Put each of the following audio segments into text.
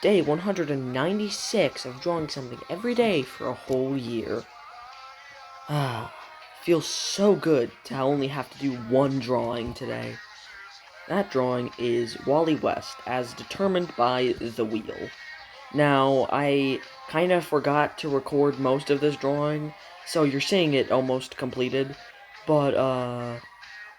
day 196 of drawing something every day for a whole year. Feels so good to only have to do one drawing today. That drawing is Wally West, as determined by the wheel. Now, I kind of forgot to record most of this drawing, so you're seeing it almost completed, but,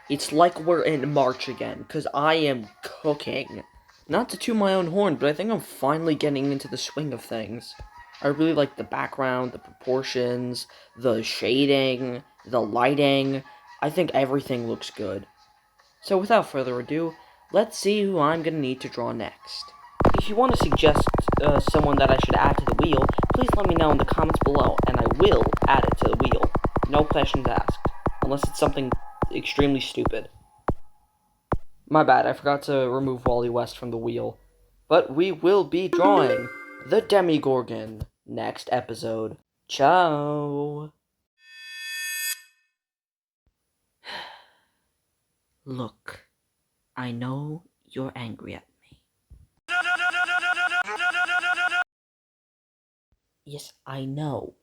it's like we're in March again, because I am cooking. Not to toot my own horn, but I think I'm finally getting into the swing of things. I really like the background, the proportions, the shading, the lighting. I think everything looks good. So without further ado, let's see who I'm going to need to draw next. If you want to suggest someone that I should add to the wheel, please let me know in the comments below, and I will add it to the wheel. No questions asked, unless it's something extremely stupid. My bad, I forgot to remove Wally West from the wheel. But we will be drawing the Demigorgon next episode. Ciao! Look, I know you're angry at me. Yes, I know.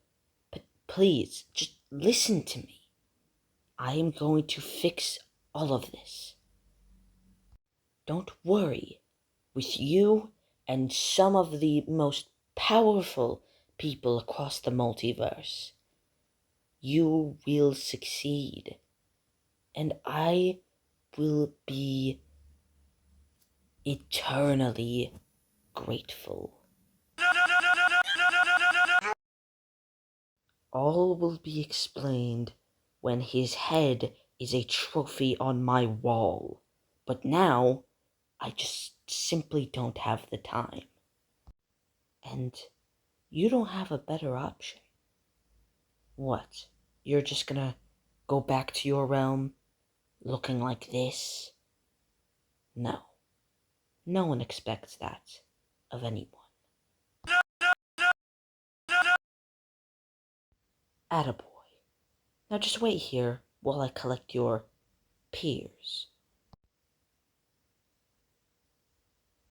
But please, just listen to me. I am going to fix all of this. Don't worry. With you and some of the most powerful people across the multiverse, you will succeed. And I will be eternally grateful. All will be explained when his head is a trophy on my wall. But now, I just simply don't have the time. And you don't have a better option. What? You're just gonna go back to your realm looking like this? No. No one expects that of anyone. Attaboy. Now just wait here while I collect your peers.